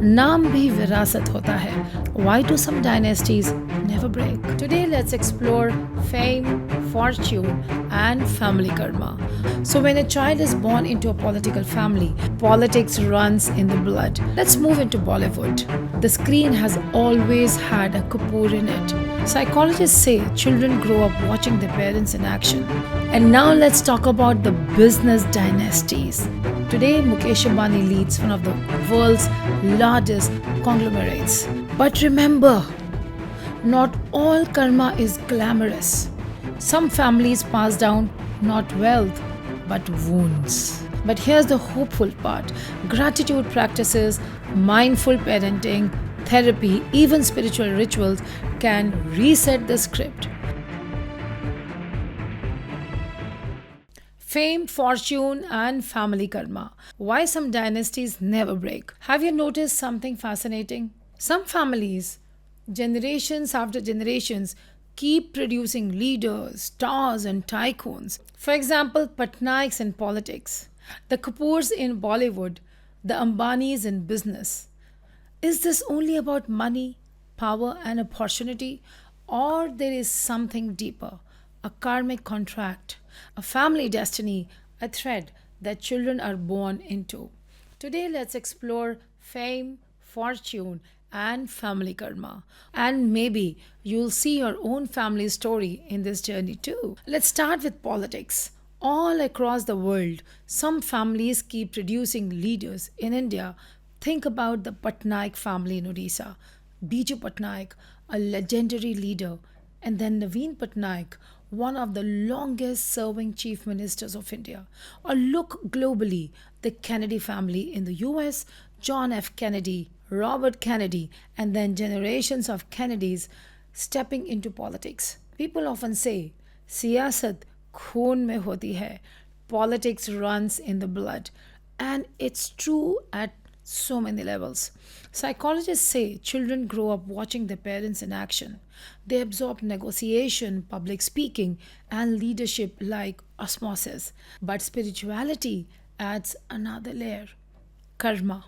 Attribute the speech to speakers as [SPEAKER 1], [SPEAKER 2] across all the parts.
[SPEAKER 1] नाम भी विरासत होता है. Why do some dynasties never break? Today let's explore fame, fortune and family karma. So when a child is born into a political family, politics runs in the blood. Let's move into Bollywood. The screen has always had a Kapoor in it. Psychologists say children grow up watching their parents in action. And now let's talk about the business dynasties. Today, Mukesh Ambani leads one of the world's largest conglomerates. But remember, not all karma is glamorous. Some families pass down not wealth, but wounds. But here's the hopeful part: gratitude practices, mindful parenting, therapy, even spiritual rituals can reset the script. Fame, fortune, and family karma. Why some dynasties never break. Have you noticed something fascinating? Some families, generations after generations, keep producing leaders, stars, and tycoons. For example, Patnaiks in politics, the Kapoors in Bollywood, the Ambanis in business. Is this only about money, power, and opportunity? Or there is something deeper? A karmic contract, a family destiny, a thread that children are born into. Today, let's explore fame, fortune, and family karma. And maybe you'll see your own family story in this journey too. Let's start with politics. All across the world, some families keep producing leaders. In India, think about the Patnaik family in Odisha. Biju Patnaik, a legendary leader, and then Naveen Patnaik, one of the longest serving chief ministers of India. Or look globally, the Kennedy family in the US, John F. Kennedy, Robert Kennedy, and then generations of Kennedys stepping into politics. People often say, siyasat khoon mein hoti hai. Politics runs in the blood. And it's true at so many levels. Psychologists say children grow up watching their parents in action. They absorb negotiation, public speaking, and leadership like osmosis. But spirituality adds another layer: karma.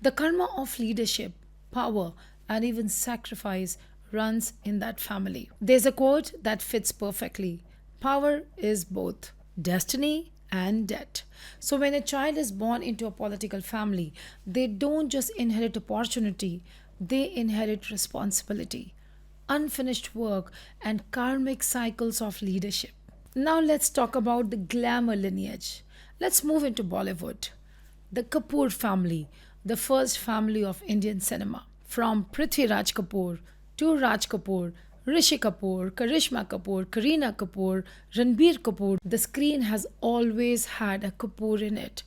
[SPEAKER 1] The karma of leadership, power, and even sacrifice runs in that family. There's a quote that fits perfectly: power is both destiny and debt. So when a child is born into a political family, they don't just inherit opportunity, they inherit responsibility, unfinished work, and karmic cycles of leadership. Now let's talk about the glamour lineage. Let's move into Bollywood. The Kapoor family, the first family of Indian cinema. From Prithviraj Kapoor to Raj Kapoor, Rishi Kapoor, Karishma Kapoor, Kareena Kapoor, Ranbir Kapoor, the screen has always had a Kapoor in it.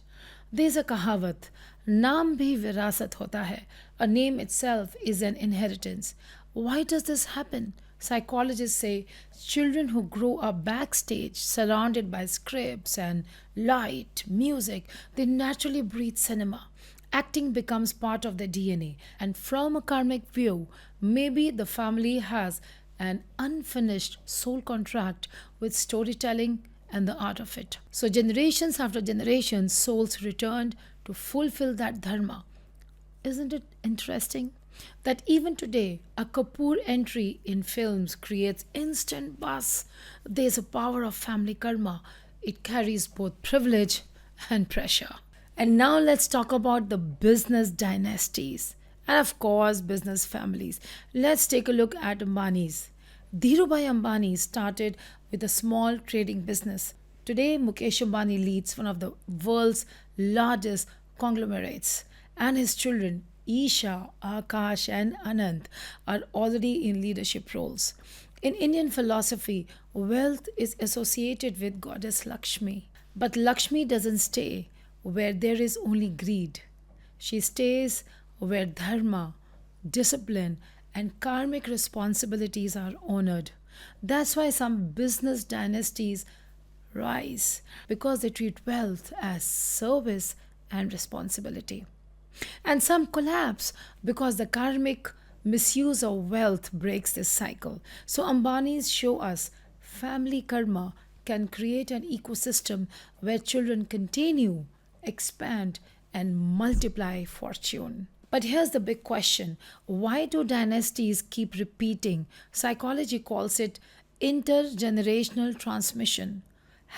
[SPEAKER 1] There's a kahavat, naam bhi virasat hota hai. A name itself is an inheritance. Why does this happen? Psychologists say children who grow up backstage, surrounded by scripts and light, music, they naturally breathe cinema. Acting becomes part of their DNA. And from a karmic view, maybe the family has an unfinished soul contract with storytelling and the art of it. So, generations after generations, souls returned to fulfill that dharma. Isn't it interesting that even today, a Kapoor entry in films creates instant buzz? There's a power of family karma. It carries both privilege and pressure. And now let's talk about the business dynasties. And of course, business families. Let's take a look at Ambani's. Dhirubhai Ambani started with a small trading business. Today, Mukesh Ambani leads one of the world's largest conglomerates, and his children, Isha, Akash, and Anand, are already in leadership roles. In Indian philosophy, wealth is associated with goddess Lakshmi. But Lakshmi doesn't stay where there is only greed. She stays where dharma, discipline, and karmic responsibilities are honored. That's why some business dynasties rise, because they treat wealth as service and responsibility. And some collapse because the karmic misuse of wealth breaks this cycle. So Ambanis show us family karma can create an ecosystem where children continue, expand, and multiply fortune. But here's the big question: why do dynasties keep repeating? Psychology calls it intergenerational transmission.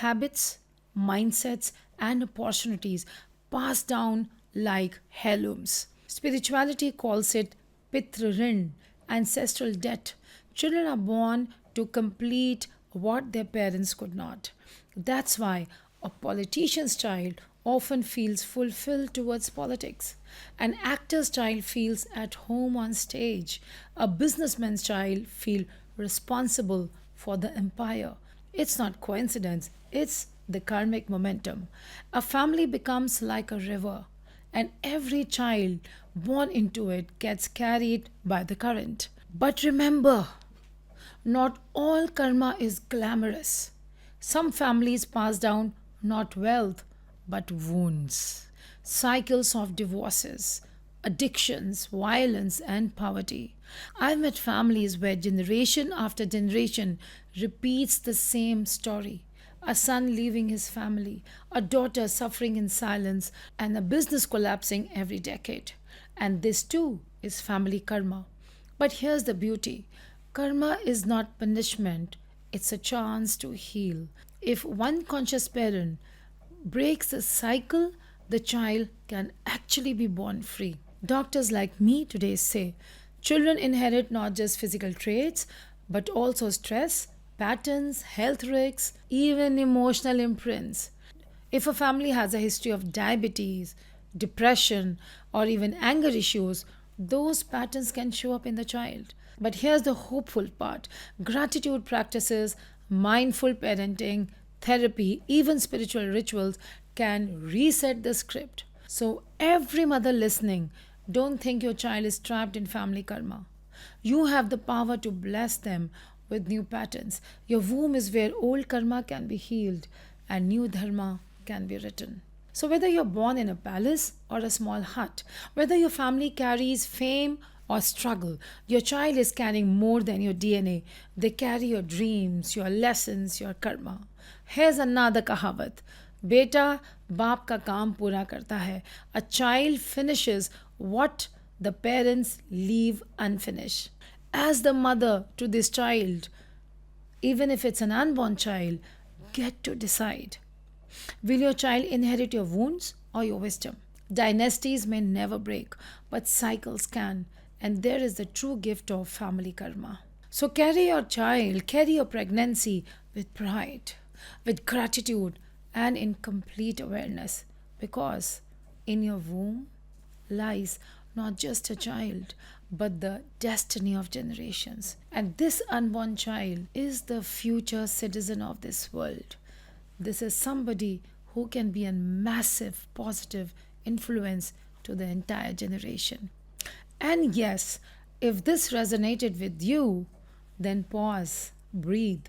[SPEAKER 1] Habits, mindsets, and opportunities passed down like heirlooms. Spirituality calls it pitru, ancestral debt. Children are born to complete what their parents could not. That's why a politician's child often feels fulfilled towards politics. An actor's child feels at home on stage. A businessman's child feels responsible for the empire. It's not coincidence, it's the karmic momentum. A family becomes like a river, and every child born into it gets carried by the current. But remember, not all karma is glamorous. Some families pass down not wealth but wounds, cycles of divorces, addictions, violence, and poverty. I've met families where generation after generation repeats the same story: a son leaving his family, a daughter suffering in silence, and a business collapsing every decade. And this too is family karma. But here's the beauty: karma is not punishment, it's a chance to heal. If one conscious parent breaks the cycle, the child can actually be born free. Doctors like me today say children inherit not just physical traits, but also stress, patterns, health risks, even emotional imprints. If a family has a history of diabetes, depression, or even anger issues, those patterns can show up in the child. But here's the hopeful part: gratitude practices, mindful parenting, therapy, even spiritual rituals can reset the script. So, every mother listening, don't think your child is trapped in family karma. You have the power to bless them with new patterns. Your womb is where old karma can be healed and new dharma can be written. So, whether you're born in a palace or a small hut, whether your family carries fame or struggle, your child is carrying more than your DNA. They carry your dreams, your lessons, your karma. Here's another kahavat: बेटा बाप का काम पूरा करता है. A child finishes what the parents leave unfinished. As the mother to this child, even if it's an unborn child, get to decide. Will your child inherit your wounds or your wisdom? Dynasties may never break, but cycles can. And there is the true gift of family karma. So carry your child, carry your pregnancy with pride, with gratitude, and in complete awareness, because in your womb lies not just a child but the destiny of generations. And this unborn child is the future citizen of this world. This is somebody who can be a massive positive influence to the entire generation. And yes, if this resonated with you, then pause, breathe,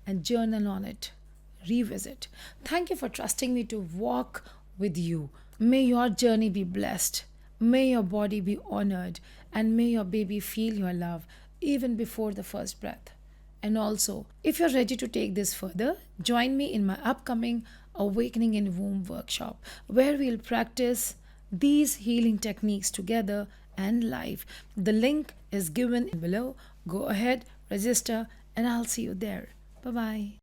[SPEAKER 1] and journal on it. Revisit. Thank you for trusting me to walk with you. May your journey be blessed. May your body be honored. And may your baby feel your love even before the first breath. And also, if you're ready to take this further, join me in my upcoming Awakening in Womb workshop, where we'll practice these healing techniques together and live. The link is given below. Go ahead, register, and I'll see you there. Bye bye.